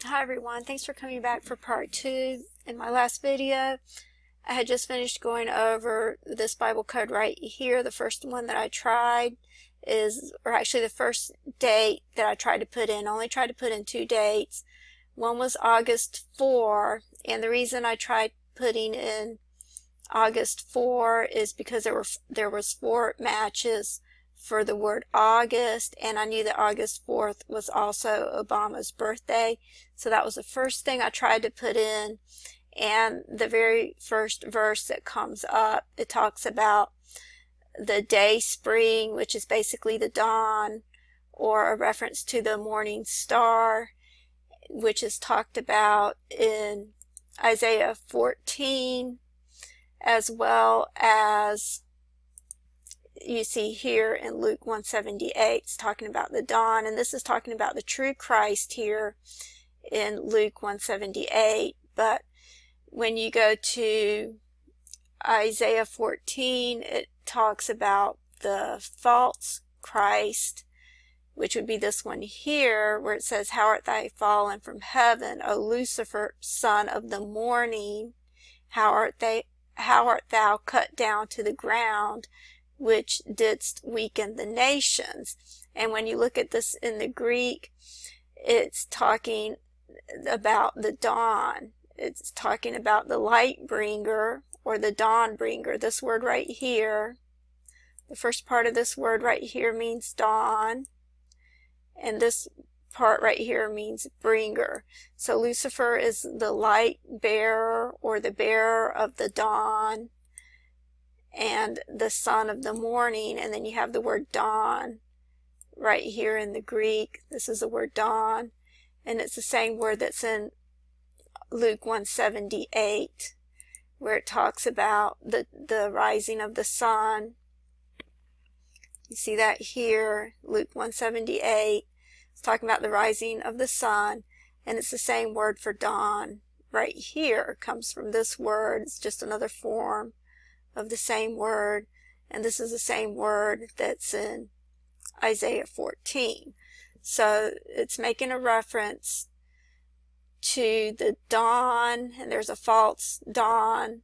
Hi everyone, thanks for coming back for part 2. In my last video, I had just finished going over this Bible code right here. The first one that I tried or actually the first date that I tried to put in. I only tried to put in 2 dates. One was August 4, and the reason I tried putting in August 4 is because there was 4 matches for the word August, and I knew that August 4th was also Obama's birthday. So that was the first thing I tried to put in. And the very first verse that comes up, it talks about the day spring, which is basically the dawn, or a reference to the morning star, which is talked about in Isaiah 14, as well as you see here in Luke 178. It's talking about the dawn, and this is talking about the true Christ here in Luke 178. But when you go to Isaiah 14, it talks about the false Christ, which would be this one here, where it says, "How art thou fallen from heaven, O Lucifer, son of the morning? How art thou cut down to the ground, which didst weaken the nations?" And when you look at this in the Greek, it's talking about the dawn. It's talking about the light bringer or the dawn bringer. This word right here, the first part of this word right here means dawn, and this part right here means bringer. So Lucifer is the light bearer or the bearer of the dawn, and the son of the morning. And then you have the word dawn right here in the Greek. This is the word dawn, and it's the same word that's in Luke 178, where it talks about the rising of the sun. You see that here, Luke 178. It's talking about the rising of the sun, and it's the same word for dawn right here. It comes from this word. It's just another form of the same word, and this is the same word that's in Isaiah 14. So it's making a reference to the dawn, and there's a false dawn,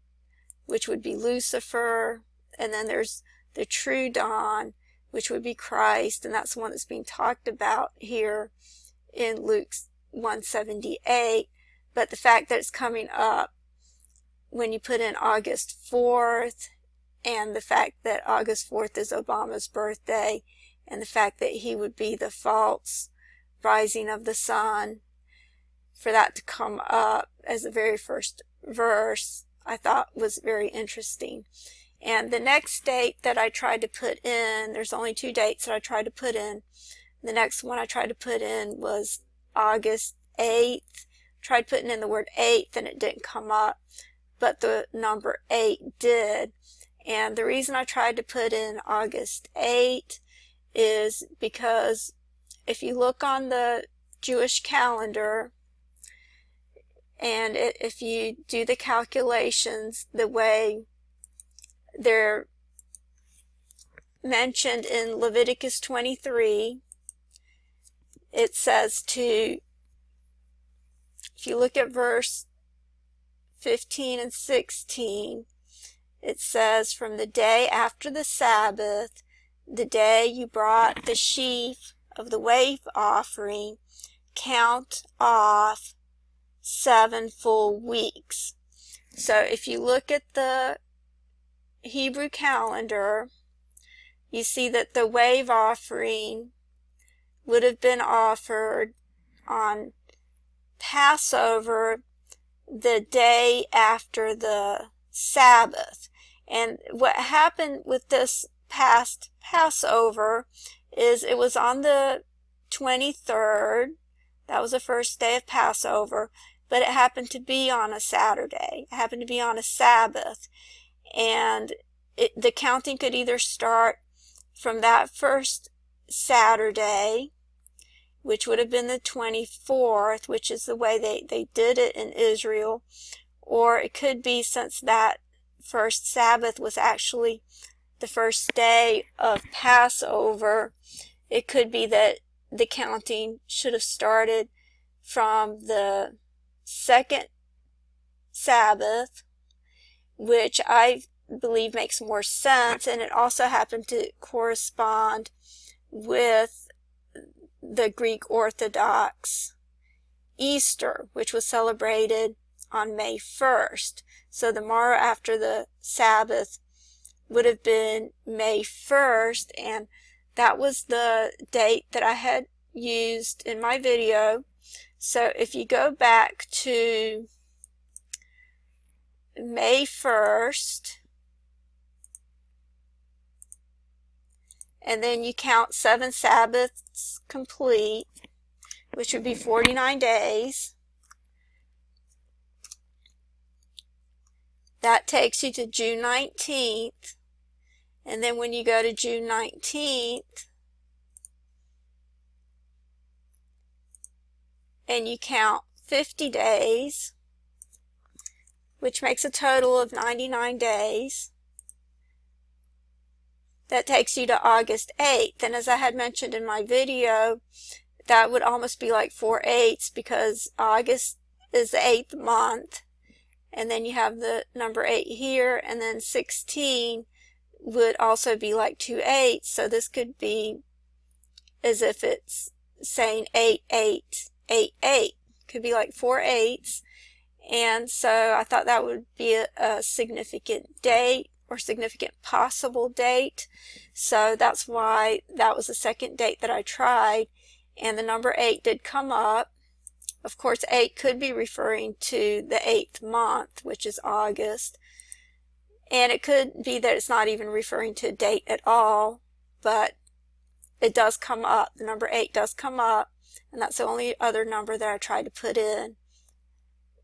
which would be Lucifer, and then there's the true dawn, which would be Christ, and that's the one that's being talked about here in Luke 178. But the fact that it's coming up when you put in August 4th, and the fact that August 4th is Obama's birthday, and the fact that he would be the false rising of the sun, for that to come up as the very first verse, I thought was very interesting. And the next date that I tried to put in, there's only 2 dates that I tried to put in. The next one I tried to put in was August 8th. Tried putting in the word 8th and it didn't come up, but the number 8 did. And the reason I tried to put in August 8 is because if you look on the Jewish calendar, and if you do the calculations the way they're mentioned in Leviticus 23, it says if you look at verse 15 and 16, it says, "From the day after the Sabbath, the day you brought the sheaf of the wave offering, count off 7 full weeks." So if you look at the Hebrew calendar, you see that the wave offering would have been offered on Passover, the day after the Sabbath. And what happened with this past Passover is it was on the 23rd. That was the first day of Passover, but it happened to be on a Saturday. It happened to be on a Sabbath. And the counting could either start from that first Saturday, which would have been the 24th, which is the way they did it in Israel, or it could be, since that first Sabbath was actually the first day of Passover, it could be that the counting should have started from the second Sabbath, which I believe makes more sense, and it also happened to correspond with the Greek Orthodox Easter, which was celebrated on May 1st. So the morrow after the Sabbath would have been May 1st, and that was the date that I had used in my video. So if you go back to May 1st, and then you count 7 Sabbaths complete, which would be 49 days. That takes you to June 19th. And then when you go to June 19th, and you count 50 days, which makes a total of 99 days, that takes you to August 8th. And as I had mentioned in my video, that would almost be like 4/8 because August is the 8th month. And then you have the number 8 here, and then 16 would also be like 2/8. So this could be as if it's saying 8/8/8/8. Could be like 4/8. And so I thought that would be a significant date, or significant possible date. So that's why that was the second date that I tried, and the number 8 did come up. Of course, 8 could be referring to the 8th month, which is August, and it could be that it's not even referring to a date at all, but it does come up. The number 8 does come up, and that's the only other number that I tried to put in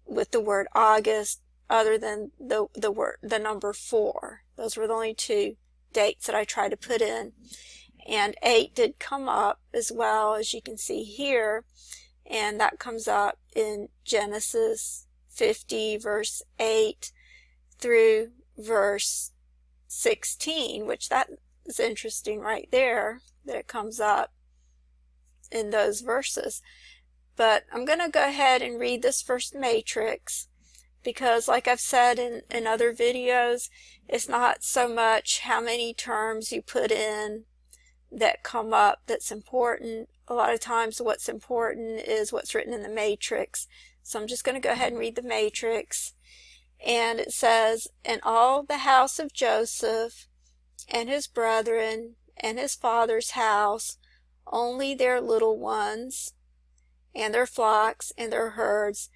with the word August, other than the number 4. Those were the only 2 dates that I tried to put in. And 8 did come up as well, as you can see here, and that comes up in Genesis 50 verse 8 through verse 16, which that is interesting right there, that it comes up in those verses. But I'm going to go ahead and read this first matrix, because like I've said in other videos, it's not so much how many terms you put in that come up that's important. A lot of times what's important is what's written in the matrix. So I'm just going to go ahead and read the matrix. And it says, "And all the house of Joseph and his brethren and his father's house, only their little ones and their flocks and their herds,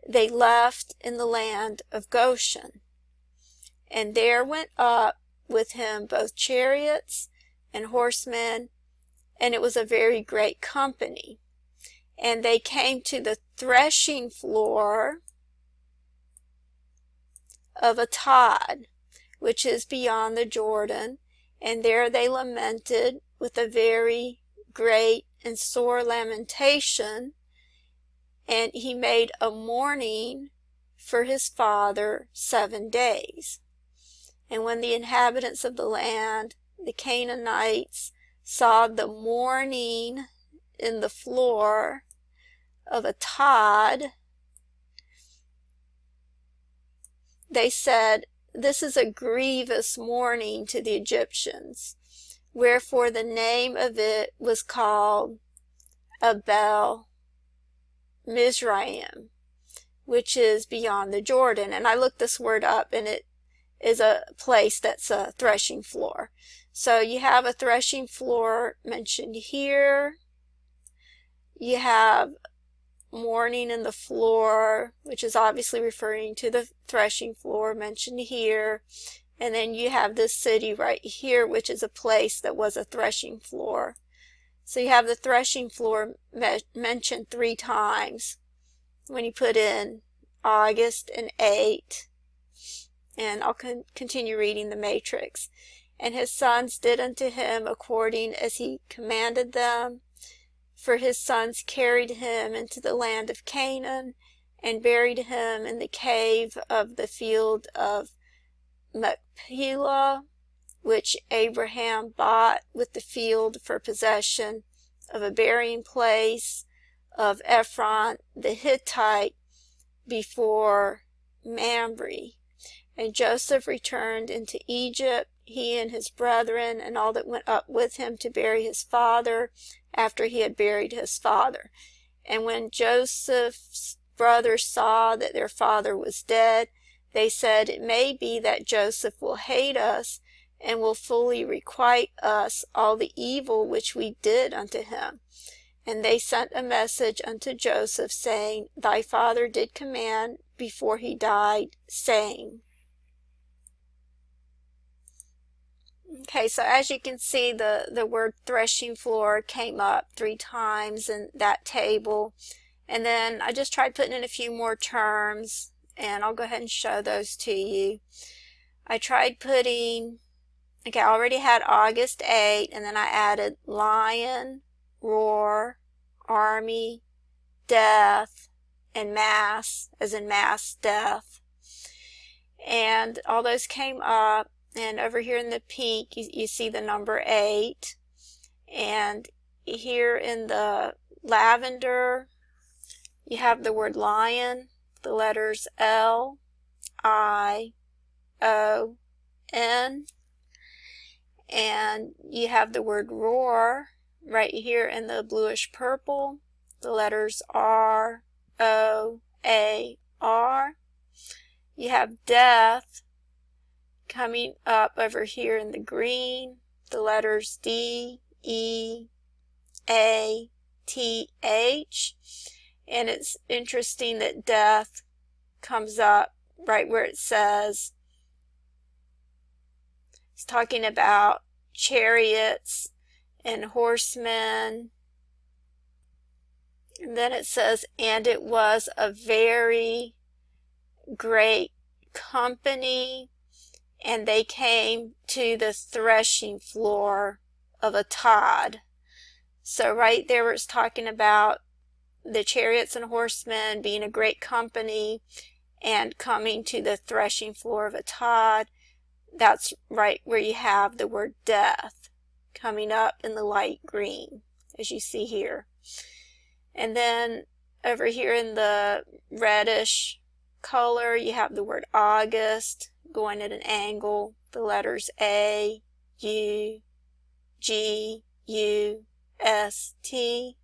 they left in the land of Goshen. And there went up with him both chariots and horsemen, and it was a very great company. And they came to the threshing floor of Atad, which is beyond the Jordan, and there they lamented with a very great and sore lamentation. And he made a mourning for his father 7 days. And when the inhabitants of the land, the Canaanites, saw the mourning in the floor of Atad, they said, 'This is a grievous mourning to the Egyptians.' Wherefore the name of it was called Abel Mizraim, which is beyond the Jordan." And I looked this word up, and it is a place that's a threshing floor. So you have a threshing floor mentioned here. You have mourning in the floor, which is obviously referring to the threshing floor mentioned here. And then you have this city right here, which is a place that was a threshing floor. So you have the threshing floor mentioned 3 times when you put in August and 8. And I'll continue reading the matrix. "And his sons did unto him according as he commanded them. For his sons carried him into the land of Canaan, and buried him in the cave of the field of Machpelah, which Abraham bought with the field for possession of a burying place of Ephron the Hittite before Mamre. And Joseph returned into Egypt, he and his brethren, and all that went up with him to bury his father, after he had buried his father. And when Joseph's brothers saw that their father was dead, they said, "It may be that Joseph will hate us, and will fully requite us all the evil which we did unto him." And they sent a message unto Joseph, saying, "Thy father did command before he died, saying." Okay, so as you can see, the word threshing floor came up 3 times in that table. And then I just tried putting in a few more terms, and I'll go ahead and show those to you. I tried putting, okay, I already had August 8, and then I added lion, roar, army, death, and mass, as in mass death. And all those came up. And over here in the pink, you see the number 8. And here in the lavender, you have the word lion, the letters L, I, O, N. And you have the word roar right here in the bluish purple, the letters R, O, A, R. You have death coming up over here in the green, the letters D, E, A, T, H. And it's interesting that death comes up right where it says, it's talking about chariots and horsemen. And then it says, "And it was a very great company, and they came to the threshing floor of Atad." So right there where it's talking about the chariots and horsemen being a great company and coming to the threshing floor of Atad, that's right where you have the word death coming up in the light green, as you see here. And then over here in the reddish color, you have the word August going at an angle, the letters A, U, G, U, S, T.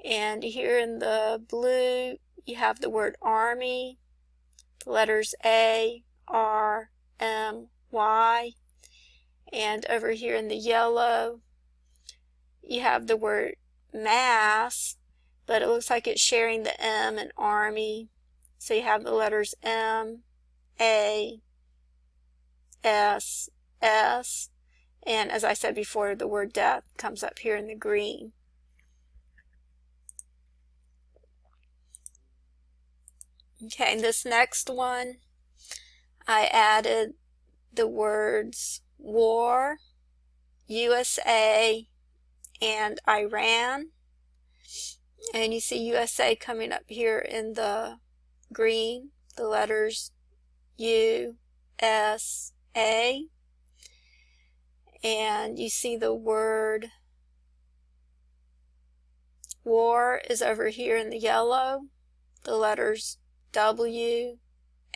And here in the blue, you have the word army, the letters A, R, M, Y. And over here in the yellow, you have the word mass, but it looks like it's sharing the M in army. So you have the letters M, A, S, S, and as I said before, the word death comes up here in the green. Okay, and this next one, I added the words war, USA, and Iran. And you see USA coming up here in the green, the letters U, S, A. And you see the word war is over here in the yellow, the letters W,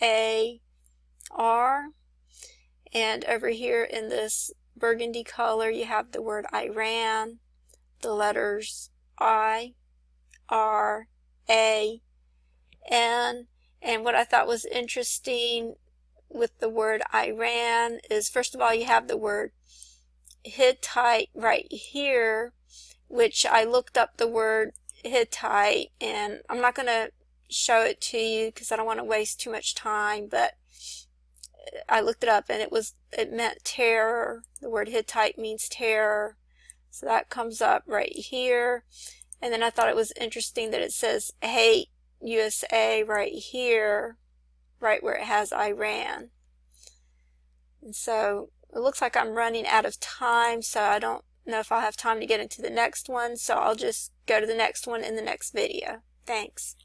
A, R. And over here in this burgundy color, you have the word Iran, the letters I, R, A, N. And what I thought was interesting with the word Iran is, first of all, you have the word Hittite right here, which I looked up the word Hittite, and I'm not going to show it to you because I don't want to waste too much time, but I looked it up and it meant terror. The word Hittite means terror. So that comes up right here. And then I thought it was interesting that it says hate USA right here, right where it has Iran. And so it looks like I'm running out of time, so I don't know if I'll have time to get into the next one, so I'll just go to the next one in the next video. Thanks.